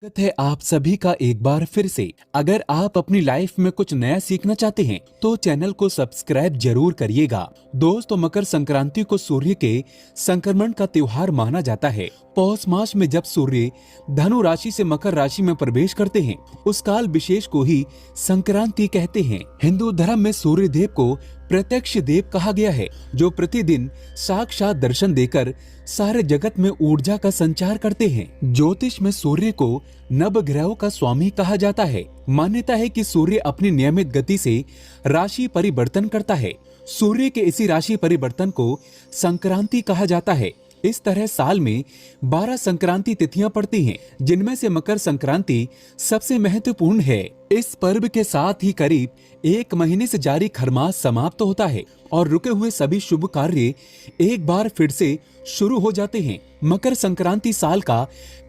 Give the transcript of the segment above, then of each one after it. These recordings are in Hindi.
स्वागत है आप सभी का एक बार फिर से। अगर आप अपनी लाइफ में कुछ नया सीखना चाहते हैं तो चैनल को सब्सक्राइब जरूर करिएगा। दोस्तों, मकर संक्रांति को सूर्य के संक्रमण का त्योहार माना जाता है। पौष मास में जब सूर्य धनु राशि से मकर राशि में प्रवेश करते हैं उस काल विशेष को ही संक्रांति कहते हैं। हिंदू धर्म में सूर्य देव को प्रत्यक्ष देव कहा गया है, जो प्रतिदिन साक्षात दर्शन देकर सारे जगत में ऊर्जा का संचार करते हैं। ज्योतिष में सूर्य को नवग्रहों का स्वामी कहा जाता है। मान्यता है कि सूर्य अपनी नियमित गति से राशि परिवर्तन करता है। सूर्य के इसी राशि परिवर्तन को संक्रांति कहा जाता है। इस तरह साल में 12 संक्रांति तिथियां पड़ती हैं, जिनमें से मकर संक्रांति सबसे महत्वपूर्ण है। इस पर्व के साथ ही करीब 1 महीने से जारी खरमास समाप्त होता है और रुके हुए सभी शुभ कार्य एक बार फिर से शुरू हो जाते हैं। मकर संक्रांति साल का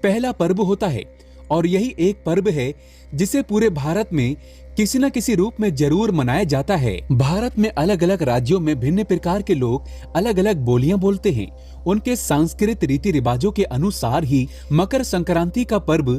पहला पर्व होता है और यही एक पर्व है जिसे पूरे भारत में किसी न किसी रूप में जरूर मनाया जाता है। भारत में अलग अलग राज्यों में भिन्न प्रकार के लोग अलग अलग बोलियां बोलते हैं। उनके सांस्कृतिक रीति रिवाजों के अनुसार ही मकर संक्रांति का पर्व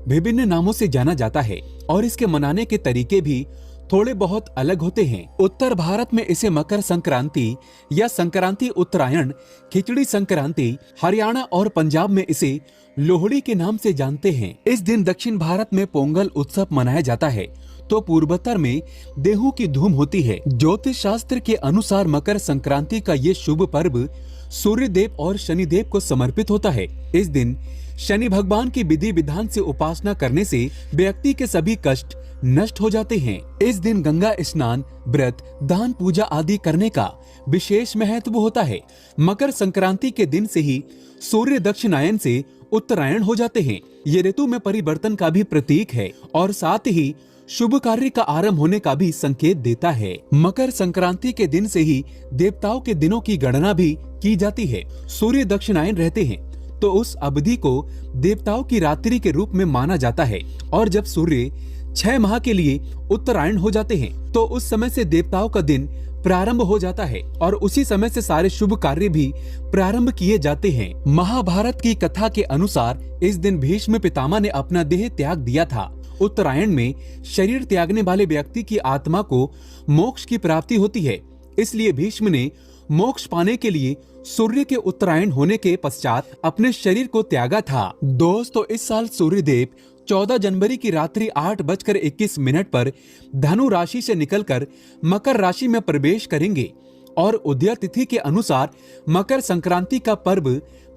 विभिन्न नामों से जाना जाता है और इसके मनाने के तरीके भी थोड़े बहुत अलग होते हैं। उत्तर भारत में इसे मकर संक्रांति या संक्रांति उत्तरायण, खिचड़ी संक्रांति, हरियाणा और पंजाब में इसे लोहड़ी के नाम से जानते हैं। इस दिन दक्षिण भारत में पोंगल उत्सव मनाया जाता है तो पूर्वोत्तर में देहू की धूम होती है। ज्योतिष शास्त्र के अनुसार मकर संक्रांति का ये शुभ पर्व सूर्य देव और शनि देव को समर्पित होता है। इस दिन शनि भगवान की विधि विधान से उपासना करने से व्यक्ति के सभी कष्ट नष्ट हो जाते हैं। इस दिन गंगा स्नान, व्रत, दान, पूजा आदि करने का विशेष महत्व होता है। मकर संक्रांति के दिन से ही सूर्य दक्षिणायन से उत्तरायण हो जाते हैं। ये ऋतु में परिवर्तन का भी प्रतीक है और साथ ही शुभ कार्य का आरंभ होने का भी संकेत देता है। मकर संक्रांति के दिन से ही देवताओं के दिनों की गणना भी की जाती है। सूर्य दक्षिणायन रहते हैं तो उस अवधि को देवताओं की रात्रि के रूप में माना जाता है और जब सूर्य 6 माह के लिए उत्तरायण हो जाते हैं तो उस समय से देवताओं का दिन प्रारंभ हो जाता है और उसी समय से सारे शुभ कार्य भी प्रारंभ किए जाते हैं। महाभारत की कथा के अनुसार इस दिन भीष्म पितामह ने अपना देह त्याग दिया था। उत्तरायण में शरीर त्यागने वाले व्यक्ति की आत्मा को मोक्ष की प्राप्ति होती है, इसलिए भीष्म ने मोक्ष पाने के लिए सूर्य के उत्तरायण होने के पश्चात अपने शरीर को त्यागा था। दोस्तों, इस साल सूर्य देव 14 जनवरी की रात्रि 8:21 पर धनु राशि से निकलकर मकर राशि में प्रवेश करेंगे और उदय तिथि के अनुसार मकर संक्रांति का पर्व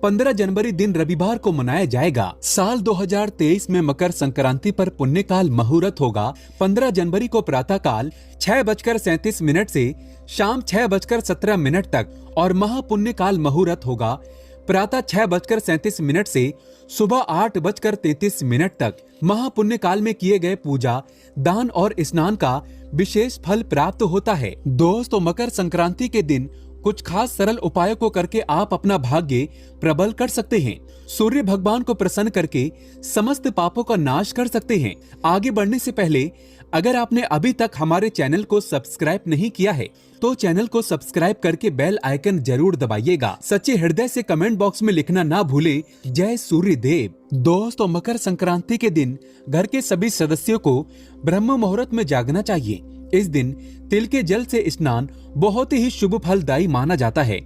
15 जनवरी दिन रविवार को मनाया जाएगा। साल 2023 में मकर संक्रांति पर पुण्यकाल मुहूर्त होगा 15 जनवरी को प्रातः काल 6:37 से शाम 6:17 तक और महापुण्यकाल मुहूर्त होगा प्रातः 6:37 से सुबह 8:33 तक। महापुण्य काल में किए गए पूजा, दान और स्नान का विशेष फल प्राप्त होता है। दोस्तों, मकर संक्रांति के दिन कुछ खास सरल उपायों को करके आप अपना भाग्य प्रबल कर सकते हैं। सूर्य भगवान को प्रसन्न करके समस्त पापों का नाश कर सकते हैं। आगे बढ़ने से पहले अगर आपने अभी तक हमारे चैनल को सब्सक्राइब नहीं किया है तो चैनल को सब्सक्राइब करके बेल आइकन जरूर दबाइएगा। सच्चे हृदय से कमेंट बॉक्स में लिखना ना भूले, जय सूर्य देव। दोस्तों, मकर संक्रांति के दिन घर के सभी सदस्यों को ब्रह्म मुहूर्त में जागना चाहिए। इस दिन तिल के जल से स्नान बहुत ही शुभ फलदायी माना जाता है।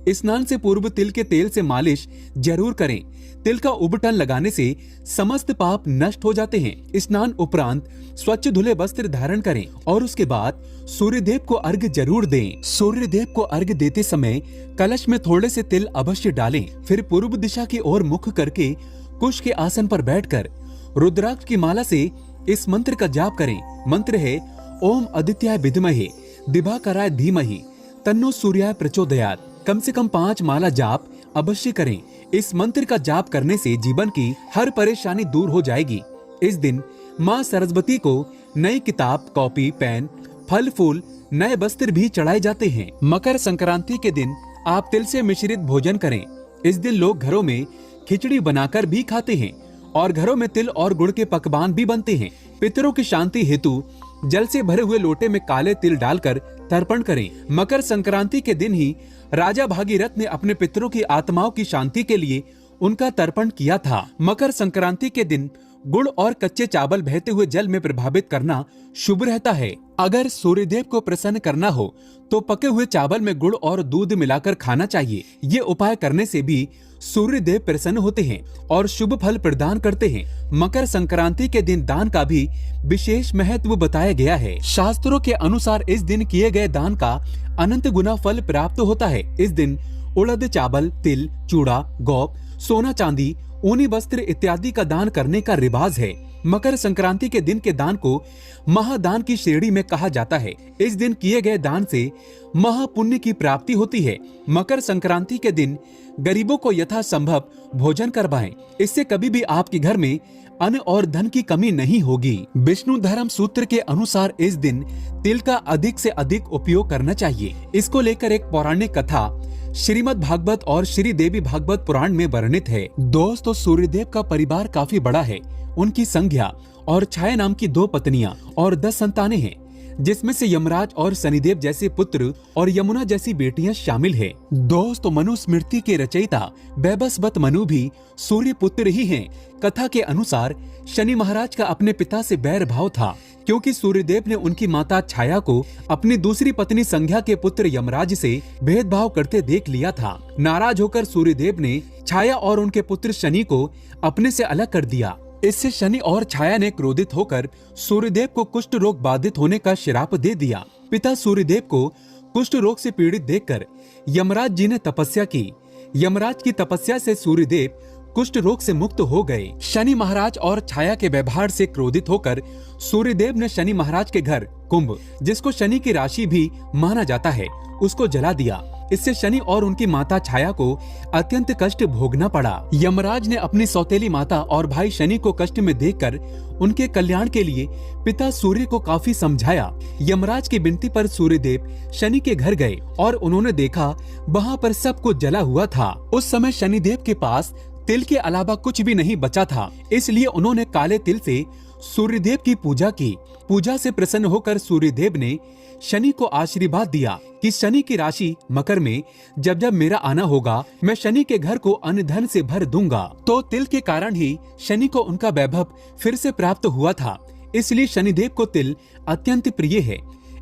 स्नान से पूर्व तिल के तेल से मालिश जरूर करें। तिल का उबटन लगाने से समस्त पाप नष्ट हो जाते हैं। स्नान उपरांत स्वच्छ धुले वस्त्र धारण करें और उसके बाद सूर्य देव को अर्घ्य जरूर दें। सूर्य देव को अर्घ्य देते समय कलश में थोड़े से तिल अवश्य डालें। फिर पूर्व दिशा की ओर मुख करके कुश के आसन पर बैठकर रुद्राक्ष की माला से इस मंत्र का जाप करें। मंत्र है ओम आदित्याय विद्महे दिवाकराय धीमहि तन्नो सूर्याय प्रचोदयात्। कम से कम 5 माला जाप अवश्य करें। इस मंत्र का जाप करने से जीवन की हर परेशानी दूर हो जाएगी। इस दिन माँ सरस्वती को नई किताब, कॉपी, पेन, फल फूल, नए वस्त्र भी चढ़ाए जाते हैं। मकर संक्रांति के दिन आप तिल से मिश्रित भोजन करें। इस दिन लोग घरों में खिचड़ी बनाकर भी खाते हैं और घरों में तिल और गुड़ के पकवान भी बनते हैं। पितरों की शांति हेतु जल से भरे हुए लोटे में काले तिल डालकर तर्पण करें। मकर संक्रांति के दिन ही राजा भागीरथ ने अपने पितरों की आत्माओं की शांति के लिए उनका तर्पण किया था। मकर संक्रांति के दिन गुड़ और कच्चे चावल बहते हुए जल में प्रभावित करना शुभ रहता है। अगर सूर्यदेव को प्रसन्न करना हो तो पके हुए चावल में गुड़ और दूध मिलाकर खाना चाहिए। ये उपाय करने से भी सूर्यदेव प्रसन्न होते हैं और शुभ फल प्रदान करते हैं। मकर संक्रांति के दिन दान का भी विशेष महत्व बताया गया है। शास्त्रों के अनुसार इस दिन किए गए दान का अनंत गुना फल प्राप्त होता है। इस दिन उड़द, चावल, तिल, चूड़ा, गौप, सोना, चांदी, ऊनी वस्त्र इत्यादि का दान करने का रिवाज है। मकर संक्रांति के दिन के दान को महादान की श्रेणी में कहा जाता है। इस दिन किए गए दान से महापुण्य की प्राप्ति होती है। मकर संक्रांति के दिन गरीबों को यथासंभव भोजन करवाएं। इससे कभी भी आपके घर में अन्न और धन की कमी नहीं होगी। विष्णु धर्म सूत्र के अनुसार इस दिन तिल का अधिक से अधिक उपयोग करना चाहिए। इसको लेकर एक पौराणिक कथा श्रीमद् भागवत और श्री देवी भागवत पुराण में वर्णित है। दोस्तों, सूर्यदेव का परिवार काफी बड़ा है। उनकी संज्ञा और छाया नाम की 2 पत्नियां और 10 संतानें हैं, जिसमें से यमराज और शनिदेव जैसे पुत्र और यमुना जैसी बेटियां शामिल है। दोस्तों, मनुस्मृति के रचयिता वैवस्वत मनु भी सूर्य पुत्र ही हैं। कथा के अनुसार शनि महाराज का अपने पिता से बैर भाव था, क्योंकि सूर्यदेव ने उनकी माता छाया को अपनी दूसरी पत्नी संज्ञा के पुत्र यमराज से भेदभाव करते देख लिया था। नाराज होकर सूर्यदेव ने छाया और उनके पुत्र शनि को अपने से अलग कर दिया। इससे शनि और छाया ने क्रोधित होकर सूर्यदेव को कुष्ठ रोग बाधित होने का श्राप दे दिया। पिता सूर्यदेव को कुष्ठ रोग से पीड़ित देखकर यमराज जी ने तपस्या की। यमराज की तपस्या से सूर्यदेव कुष्ठ रोग से मुक्त हो गए। शनि महाराज और छाया के व्यवहार से क्रोधित होकर सूर्यदेव ने शनि महाराज के घर कुंभ, जिसको शनि की राशि भी माना जाता है, उसको जला दिया। इससे शनि और उनकी माता छाया को अत्यंत कष्ट भोगना पड़ा। यमराज ने अपनी सौतेली माता और भाई शनि को कष्ट में देखकर उनके कल्याण के लिए पिता सूर्य को काफी समझाया। यमराज की विनती पर सूर्यदेव शनि के घर गए और उन्होंने देखा वहाँ पर सब कुछ जला हुआ था। उस समय शनिदेव के पास तिल के अलावा कुछ भी नहीं बचा था, इसलिए उन्होंने काले तिल से सूर्यदेव की पूजा की। पूजा से प्रसन्न होकर सूर्यदेव ने शनि को आशीर्वाद दिया कि शनि की राशि मकर में जब जब मेरा आना होगा, मैं शनि के घर को अन्न धन से भर दूंगा। तो तिल के कारण ही शनि को उनका वैभव फिर से प्राप्त हुआ था, इसलिए शनिदेव को तिल अत्यंत प्रिय है।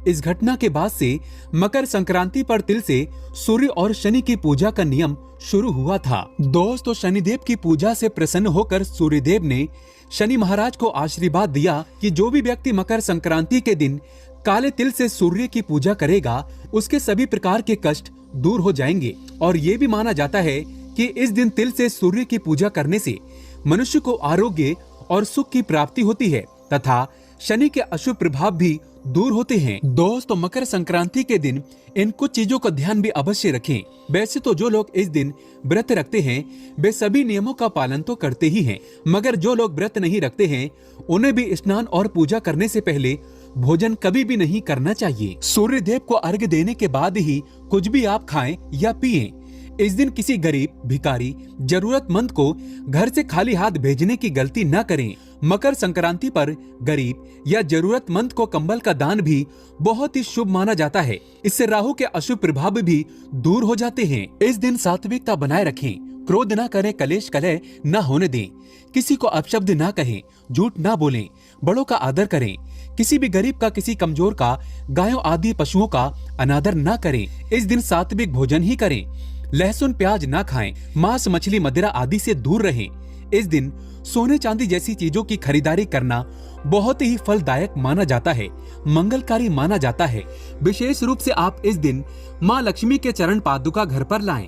इस घटना के बाद से मकर संक्रांति पर तिल से सूर्य और शनि की पूजा का नियम शुरू हुआ था। दोस्तों, शनिदेव की पूजा से प्रसन्न होकर सूर्यदेव ने शनि महाराज को आशीर्वाद दिया कि जो भी व्यक्ति मकर संक्रांति के दिन काले तिल से सूर्य की पूजा करेगा, उसके सभी प्रकार के कष्ट दूर हो जाएंगे। और ये भी माना जाता है कि इस दिन तिल से सूर्य की पूजा करने से मनुष्य को आरोग्य और सुख की प्राप्ति होती है तथा शनि के अशुभ प्रभाव भी दूर होते हैं। दोस्तों, मकर संक्रांति के दिन इन कुछ चीजों का ध्यान भी अवश्य रखें। वैसे तो जो लोग इस दिन व्रत रखते हैं वे सभी नियमों का पालन तो करते ही हैं, मगर जो लोग व्रत नहीं रखते हैं उन्हें भी स्नान और पूजा करने से पहले भोजन कभी भी नहीं करना चाहिए। सूर्यदेव को अर्घ्य देने के बाद ही कुछ भी आप खाएं या पिएं। इस दिन किसी गरीब, भिखारी, जरूरतमंद को घर से खाली हाथ भेजने की गलती न करें। मकर संक्रांति पर गरीब या जरूरतमंद को कंबल का दान भी बहुत ही शुभ माना जाता है। इससे राहु के अशुभ प्रभाव भी दूर हो जाते हैं। इस दिन सात्विकता बनाए रखें, क्रोध न करें, कलेश कलह न होने दें, किसी को अपशब्द न कहें, झूठ न बोलें, बड़ों का आदर करें, किसी भी गरीब का, किसी कमजोर का, गायों आदि पशुओं का अनादर न करें। इस दिन सात्विक भोजन ही करें, लहसुन प्याज ना खाएं, मांस मछली मदिरा आदि से दूर रहें। इस दिन सोने चांदी जैसी चीजों की खरीदारी करना बहुत ही फलदायक माना जाता है, मंगलकारी माना जाता है। विशेष रूप से आप इस दिन माँ लक्ष्मी के चरण पादुका घर पर लाएं,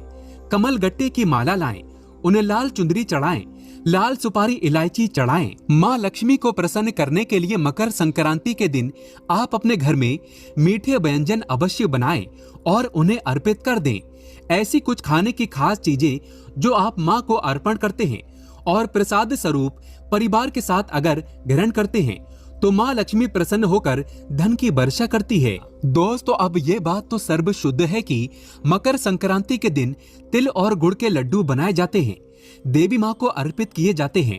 कमल गट्टे की माला लाएं, उन्हें लाल चुंदरी चढ़ाएं, लाल सुपारी इलायची चढ़ाएं। माँ लक्ष्मी को प्रसन्न करने के लिए मकर संक्रांति के दिन आप अपने घर में मीठे व्यंजन अवश्य बनाएं और उन्हें अर्पित कर दें। ऐसी कुछ खाने की खास चीजें जो आप माँ को अर्पण करते हैं और प्रसाद स्वरूप परिवार के साथ अगर ग्रहण करते हैं तो माँ लक्ष्मी प्रसन्न होकर धन की वर्षा करती है। दोस्तों, अब ये बात तो सर्व शुद्ध है कि मकर संक्रांति के दिन तिल और गुड़ के लड्डू बनाए जाते हैं, देवी माँ को अर्पित किए जाते हैं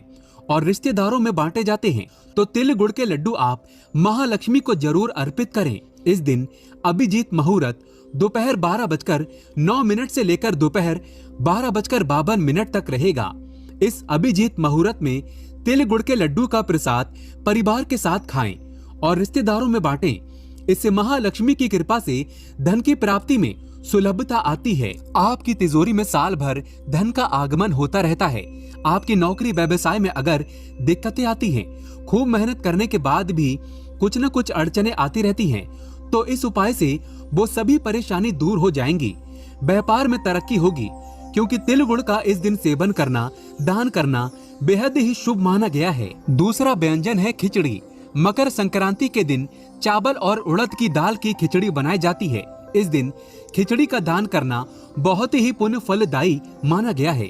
और रिश्तेदारों में बांटे जाते हैं। तो तिल गुड़ के लड्डू आप महालक्ष्मी को जरूर अर्पित करें। इस दिन अभिजीत मुहूर्त दोपहर 12:09 से लेकर दोपहर 12:52 तक रहेगा। इस अभिजीत मुहूर्त में तिल गुड़ के लड्डू का प्रसाद परिवार के साथ खाएं और रिश्तेदारों में बांटें। इससे महालक्ष्मी की कृपा से धन की प्राप्ति में सुलभता आती है। आपकी तिजोरी में साल भर धन का आगमन होता रहता है। आपकी नौकरी व्यवसाय में अगर दिक्कतें आती हैं, खूब मेहनत करने के बाद भी कुछ न कुछ अड़चने आती रहती हैं, तो इस उपाय से वो सभी परेशानी दूर हो जाएंगी। व्यापार में तरक्की होगी, क्योंकि तिल गुड़ का इस दिन सेवन करना, दान करना बेहद ही शुभ माना गया है। दूसरा व्यंजन है खिचड़ी। मकर संक्रांति के दिन चावल और उड़द की दाल की खिचड़ी बनाई जाती है। इस दिन खिचड़ी का दान करना बहुत ही पुण्य फलदायी माना गया है।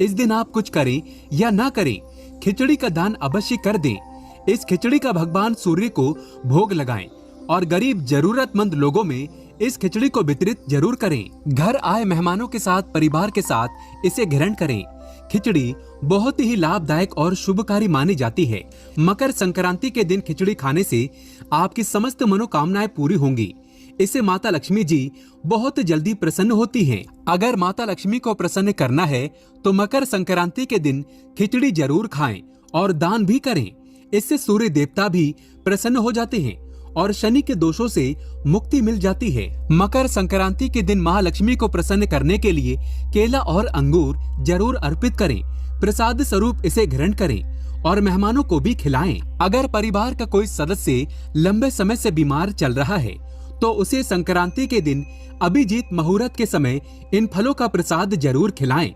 इस दिन आप कुछ करें या ना करें, खिचड़ी का दान अवश्य कर दें। इस खिचड़ी का भगवान सूर्य को भोग लगाएं और गरीब जरूरतमंद लोगों में इस खिचड़ी को वितरित जरूर करें। घर आए मेहमानों के साथ, परिवार के साथ इसे ग्रहण करें। खिचड़ी बहुत ही लाभदायक और शुभकारी मानी जाती है। मकर संक्रांति के दिन खिचड़ी खाने से आपकी समस्त मनोकामनाएं पूरी होंगी। इससे माता लक्ष्मी जी बहुत जल्दी प्रसन्न होती हैं। अगर माता लक्ष्मी को प्रसन्न करना है तो मकर संक्रांति के दिन खिचड़ी जरूर खाएं और दान भी करें। इससे सूर्य देवता भी प्रसन्न हो जाते हैं और शनि के दोषों से मुक्ति मिल जाती है। मकर संक्रांति के दिन महालक्ष्मी को प्रसन्न करने के लिए केला और अंगूर जरूर अर्पित करें। प्रसाद स्वरूप इसे ग्रहण करें और मेहमानों को भी खिलाएं। अगर परिवार का कोई सदस्य लंबे समय से बीमार चल रहा है तो उसे संक्रांति के दिन अभिजीत मुहूर्त के समय इन फलों का प्रसाद जरूर खिलाएं।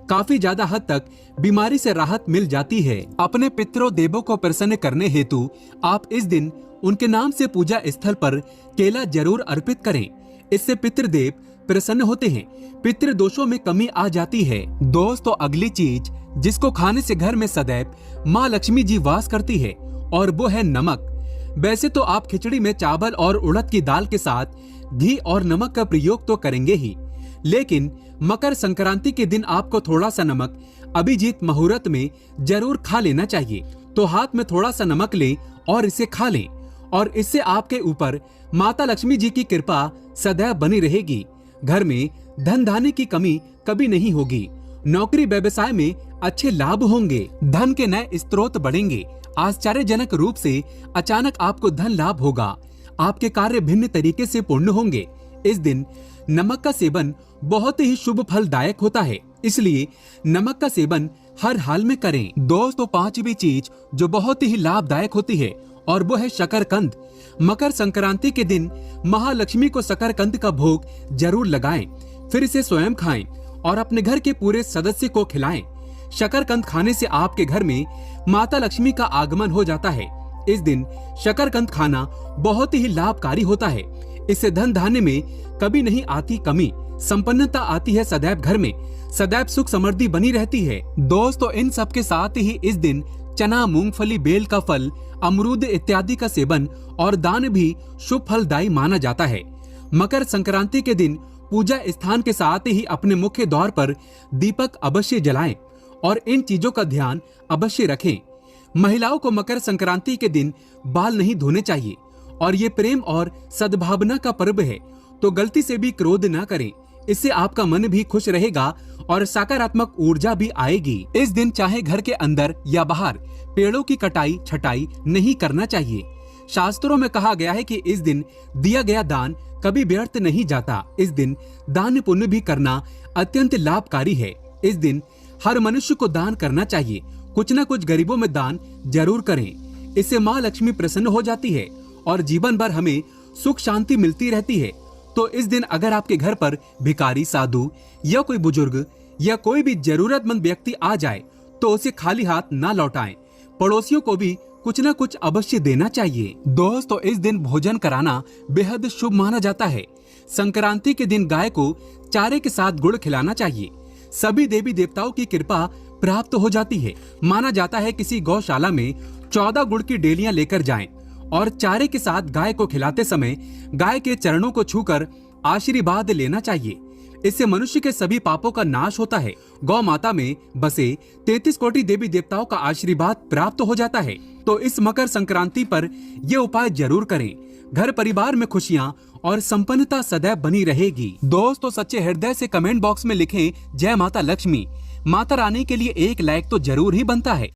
काफी ज्यादा हद तक बीमारी से राहत मिल जाती है। अपने पितरों देवों को प्रसन्न करने हेतु आप इस दिन उनके नाम से पूजा स्थल पर केला जरूर अर्पित करें। इससे पितृदेव प्रसन्न होते हैं, पितृ दोषों में कमी आ जाती है। दोस्तों, अगली चीज जिसको खाने से घर में सदैव माँ लक्ष्मी जी वास करती है और वो है नमक। वैसे तो आप खिचड़ी में चावल और उड़द की दाल के साथ घी और नमक का प्रयोग तो करेंगे ही, लेकिन मकर संक्रांति के दिन आपको थोड़ा सा नमक अभिजीत मुहूर्त में जरूर खा लेना चाहिए। तो हाथ में थोड़ा सा नमक लें और इसे खा लें और इससे आपके ऊपर माता लक्ष्मी जी की कृपा सदैव बनी रहेगी। घर में धन धान्य की कमी कभी नहीं होगी। नौकरी व्यवसाय में अच्छे लाभ होंगे। धन के नए स्रोत बढ़ेंगे। आश्चर्यजनक रूप से अचानक आपको धन लाभ होगा। आपके कार्य भिन्न तरीके से पूर्ण होंगे। इस दिन नमक का सेवन बहुत ही शुभ फलदायक होता है, इसलिए नमक का सेवन हर हाल में करें। दोस्तों, पांचवी चीज जो बहुत ही लाभदायक होती है और वो है शकरकंद। मकर संक्रांति के दिन महालक्ष्मी को शकरकंद का भोग जरूर लगाएं, फिर इसे स्वयं खाएं और अपने घर के पूरे सदस्य को खिलाएं। शकरकंद खाने से आपके घर में माता लक्ष्मी का आगमन हो जाता है। इस दिन शकरकंद खाना बहुत ही लाभकारी होता है। इससे धन धान्य में कभी नहीं आती कमी, संपन्नता आती है सदैव घर में, सदैव सुख समृद्धि बनी रहती है। दोस्तों, इन सब के साथ ही इस दिन चना, मूंगफली, बेल का फल, अमरूद इत्यादि का सेवन और दान भी शुभ फलदायी माना जाता है। मकर संक्रांति के दिन पूजा स्थान के साथ ही अपने मुख्य द्वार पर दीपक अवश्य जलाएं और इन चीजों का ध्यान अवश्य रखें। महिलाओं को मकर संक्रांति के दिन बाल नहीं धोने चाहिए और ये प्रेम और सद्भावना का पर्व है, तो गलती से भी क्रोध न करें। इससे आपका मन भी खुश रहेगा और सकारात्मक ऊर्जा भी आएगी। इस दिन चाहे घर के अंदर या बाहर पेड़ों की कटाई छटाई नहीं करना चाहिए। शास्त्रों में कहा गया है कि इस दिन दिया गया दान कभी व्यर्थ नहीं जाता। इस दिन दान पुण्य भी करना अत्यंत लाभकारी है। इस दिन हर मनुष्य को दान करना चाहिए। कुछ न कुछ गरीबों में दान जरूर करें। इससे माँ लक्ष्मी प्रसन्न हो जाती है और जीवन भर हमें सुख शांति मिलती रहती है। तो इस दिन अगर आपके घर पर भिखारी, साधु या कोई बुजुर्ग या कोई भी जरूरतमंद व्यक्ति आ जाए तो उसे खाली हाथ ना लौटाएं। पड़ोसियों को भी कुछ न कुछ अवश्य देना चाहिए। दोस्तों, इस दिन भोजन कराना बेहद शुभ माना जाता है। संक्रांति के दिन गाय को चारे के साथ गुड़ खिलाना चाहिए। सभी देवी देवताओं की कृपा प्राप्त हो जाती है। माना जाता है किसी गौशाला में 14 गुड़ की डेलियां लेकर जाएं और चारे के साथ गाय को खिलाते समय गाय के चरणों को छूकर आशीर्वाद लेना चाहिए। इससे मनुष्य के सभी पापों का नाश होता है। गौ माता में बसे 33 कोटि देवी देवताओं का आशीर्वाद प्राप्त हो जाता है। तो इस मकर संक्रांति पर ये उपाय जरूर करें। घर परिवार में खुशियां और संपन्नता सदैव बनी रहेगी। दोस्तों, सच्चे हृदय से कमेंट बॉक्स में लिखें जय माता लक्ष्मी। माता रानी के लिए एक लाइक तो जरूर ही बनता है।